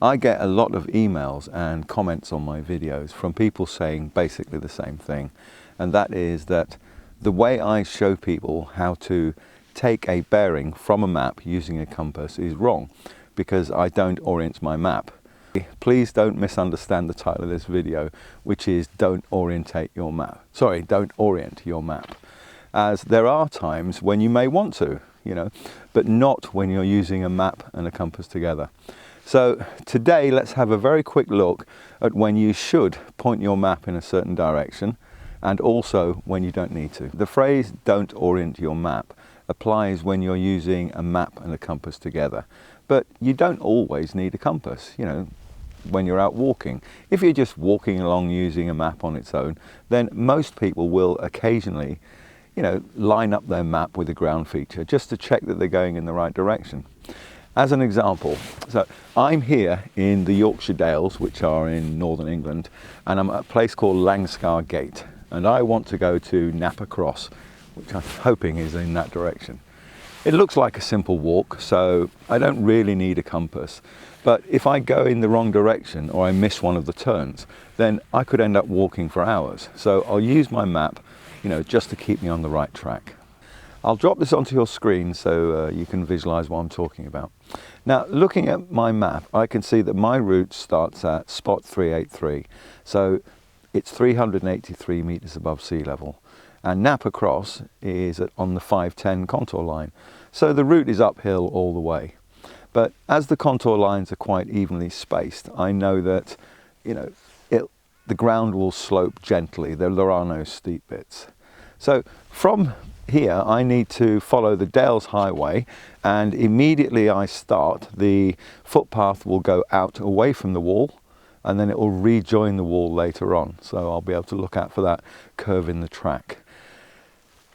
I get a lot of emails and comments on my videos from people saying basically the same thing, and that is that the way I show people how to take a bearing from a map using a compass is wrong, because I don't orient my map. Please don't misunderstand the title of this video, which is don't orientate your map. Sorry, don't orient your map. As there are times when you may want to, but not when you're using a map and a compass together. So today let's have a very quick look at when you should point your map in a certain direction, and also when you don't need to. The phrase don't orient your map applies when you're using a map and a compass together, but you don't always need a compass, when you're out walking. If you're just walking along using a map on its own, then most people will occasionally line up their map with a ground feature just to check that they're going in the right direction. As an example, so I'm here in the Yorkshire Dales, which are in northern England, and I'm at a place called Langscar Gate, and I want to go to Napa Cross, which I'm hoping is in that direction. It looks like a simple walk, so I don't really need a compass, but if I go in the wrong direction or I miss one of the turns, then I could end up walking for hours. So I'll use my map, just to keep me on the right track. I'll drop this onto your screen so you can visualize what I'm talking about. Now, looking at my map, I can see that my route starts at spot 383. So it's 383 meters above sea level. And Napa Cross is on the 510 contour line. So the route is uphill all the way. But as the contour lines are quite evenly spaced, I know that, the ground will slope gently. There are no steep bits. So from here, I need to follow the Dales Highway, and immediately I start, the footpath will go out away from the wall, and then it will rejoin the wall later on. So I'll be able to look out for that curve in the track.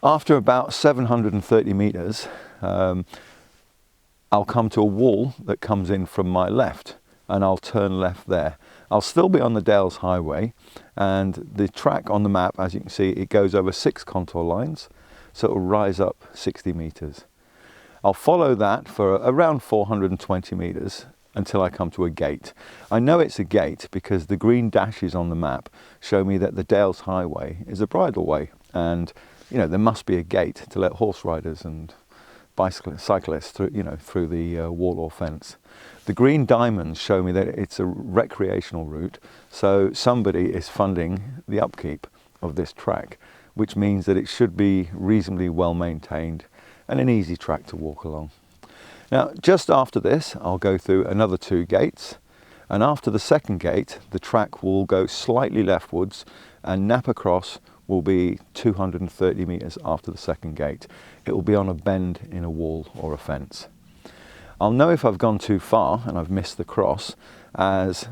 After about 730 meters, I'll come to a wall that comes in from my left, and I'll turn left there. I'll still be on the Dales Highway, and the track on the map, as you can see, it goes over 6 contour lines, so it will rise up 60 meters. I'll follow that for around 420 meters until I come to a gate. I know it's a gate because the green dashes on the map show me that the Dales Highway is a bridleway, and there must be a gate to let horse riders and cyclists through, through the wall or fence. The green diamonds show me that it's a recreational route, so somebody is funding the upkeep of this track, which means that it should be reasonably well maintained and an easy track to walk along. Now, just after this, I'll go through another 2 gates, and after the second gate, the track will go slightly leftwards, and Napa Cross will be 230 meters after the second gate. It will be on a bend in a wall or a fence. I'll know if I've gone too far and I've missed the cross, as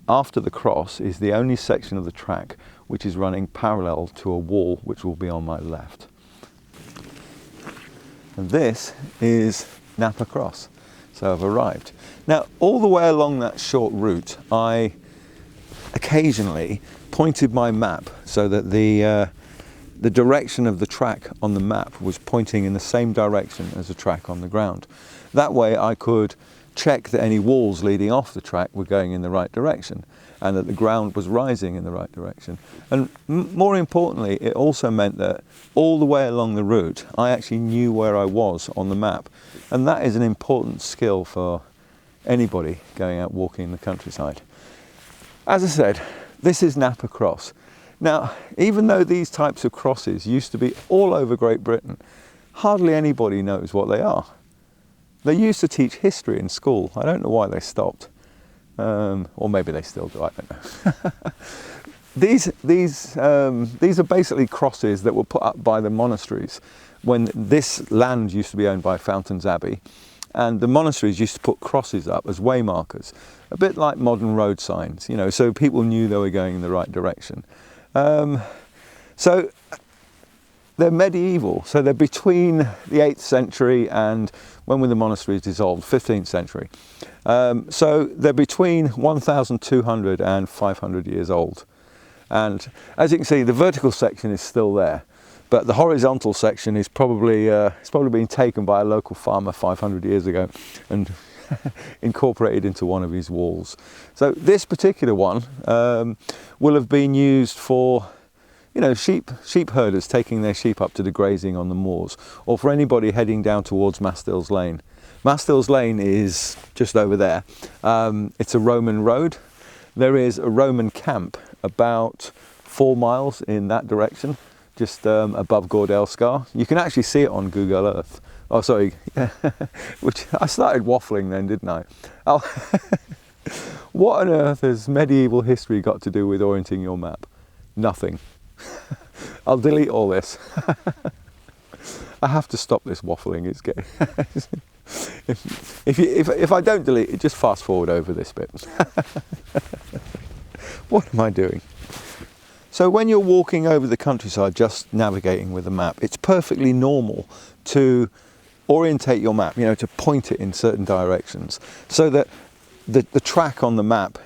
after the cross is the only section of the track which is running parallel to a wall which will be on my left. And this is Napa Cross. So I've arrived. Now, all the way along that short route, I occasionally pointed my map so that the direction of the track on the map was pointing in the same direction as the track on the ground. That way I could check that any walls leading off the track were going in the right direction, and that the ground was rising in the right direction. And more importantly, it also meant that all the way along the route, I actually knew where I was on the map. And that is an important skill for anybody going out walking in the countryside. As I said, this is Napa Cross. Now, even though these types of crosses used to be all over Great Britain, hardly anybody knows what they are. They used to teach history in school. I don't know why they stopped. Or maybe they still do, I don't know. These are basically crosses that were put up by the monasteries when this land used to be owned by Fountains Abbey, and the monasteries used to put crosses up as way markers, a bit like modern road signs, so people knew they were going in the right direction. So they're medieval, so they're between the 8th century and when were the monasteries dissolved, 15th century. So they're between 1,200 and 500 years old. And as you can see, the vertical section is still there, but the horizontal section is probably it's probably been taken by a local farmer 500 years ago and incorporated into one of his walls. So this particular one will have been used for, you know, sheep herders taking their sheep up to the grazing on the moors, or for anybody heading down towards Mastill's Lane. Mastill's Lane is just over there. It's a Roman road. There is a Roman camp about 4 miles in that direction, just above Gordelscar. You can actually see it on Google Earth. Oh, sorry, which I started waffling then, didn't I? Oh, what on earth has medieval history got to do with orienting your map? Nothing. I'll delete all this. I have to stop this waffling. It's getting if I don't delete it, just fast forward over this bit. What am I doing? So when you're walking over the countryside just navigating with a map, it's perfectly normal to orientate your map, you know, to point it in certain directions so that the track on the map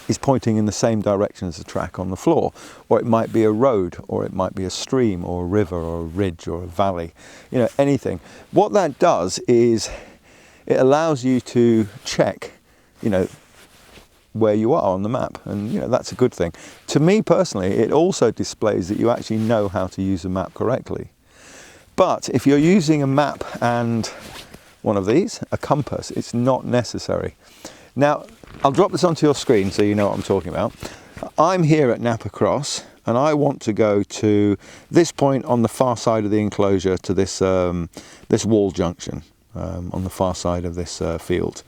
is pointing in the same direction as the track on the floor. Or it might be a road, or it might be a stream or a river or a ridge or a valley, you know, anything. What that does is it allows you to check, you know, where you are on the map, and you know, that's a good thing. To me personally, it also displays that you actually know how to use a map correctly. But if you're using a map and one of these, a compass, it's not necessary. Now, I'll drop this onto your screen so you know what I'm talking about. I'm here at Napa Cross, and I want to go to this point on the far side of the enclosure, to this this wall junction on the far side of this field.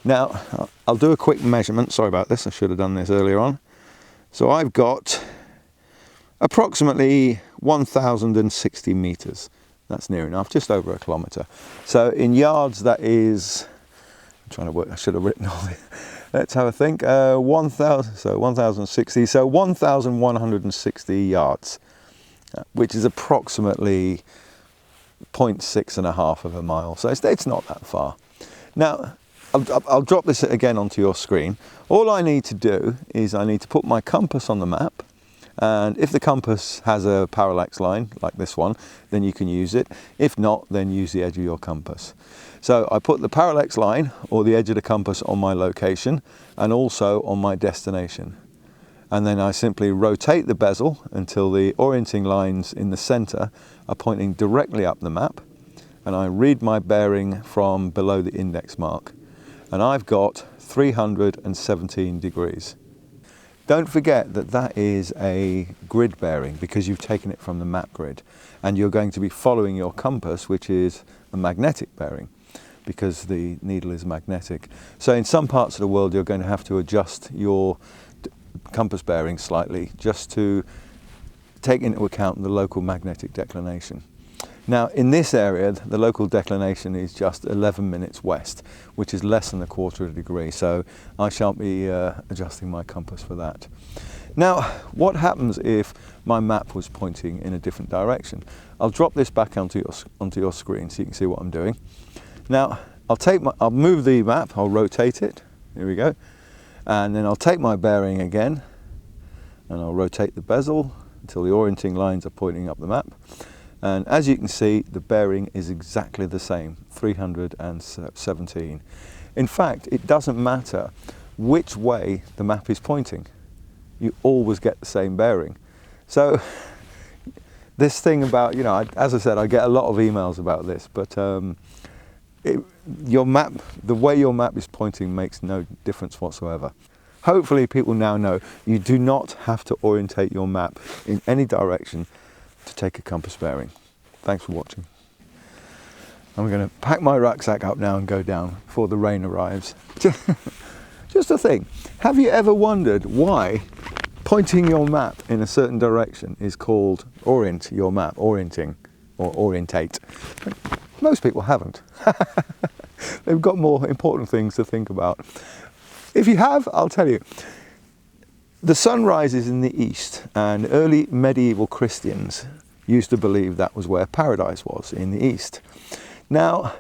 Now, I'll do a quick measurement. Sorry about this, I should have done this earlier on. So I've got approximately 1,060 meters. That's near enough, just over a kilometer. So in yards, that is, I'm trying to work, I should have written all this. Let's have a think. 1,060, so 1,160 yards, which is approximately 0.6 of a mile. So it's not that far. Now, I'll drop this again onto your screen. All I need to do is I need to put my compass on the map, and if the compass has a parallax line like this one, then you can use it. If not, then use the edge of your compass. So I put the parallax line or the edge of the compass on my location and also on my destination. And then I simply rotate the bezel until the orienting lines in the center are pointing directly up the map, and I read my bearing from below the index mark. And I've got 317 degrees. Don't forget that that is a grid bearing because you've taken it from the map grid, and you're going to be following your compass, which is a magnetic bearing because the needle is magnetic. So in some parts of the world you're going to have to adjust your compass bearing slightly just to take into account the local magnetic declination. Now in this area, the local declination is just 11 minutes west, which is less than 1/4 degree, so I shan't be adjusting my compass for that. Now, what happens if my map was pointing in a different direction? I'll drop this back onto your screen so you can see what I'm doing. Now, I'll move the map, I'll rotate it, here we go, and then I'll take my bearing again, and I'll rotate the bezel until the orienting lines are pointing up the map. And as you can see, the bearing is exactly the same, 317. In fact, it doesn't matter which way the map is pointing. You always get the same bearing. So this thing about, you know, as I said, I get a lot of emails about this, but your map, the way your map is pointing makes no difference whatsoever. Hopefully people now know you do not have to orientate your map in any direction to take a compass bearing. Thanks for watching. I'm going to pack my rucksack up now and go down before the rain arrives. Just a thing, have you ever wondered why pointing your map in a certain direction is called orient your map, orienting or orientate? Most people haven't. They've got more important things to think about. If you have, I'll tell you. The sun rises in the east, and early medieval Christians used to believe that was where paradise was, in the east. Now,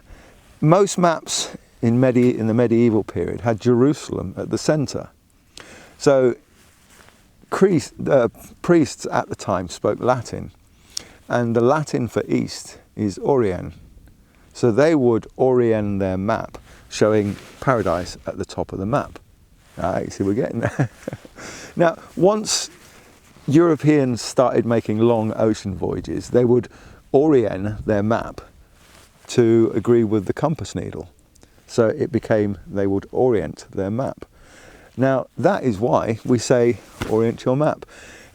most maps in the medieval period had Jerusalem at the center. So priests at the time spoke Latin, and the Latin for east is orient. So they would orient their map showing paradise at the top of the map. See, we're getting there. Now, once Europeans started making long ocean voyages, they would orient their map to agree with the compass needle. So it became they would orient their map. Now, that is why we say orient your map.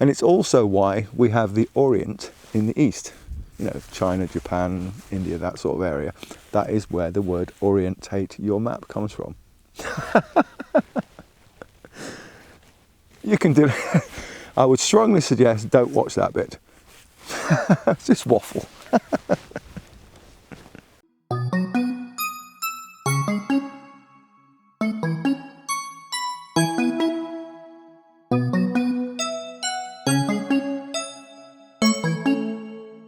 And it's also why we have the Orient in the East. You know, China, Japan, India, that sort of area. That is where the word orientate your map comes from. You can do it. I would strongly suggest don't watch that bit. Just waffle.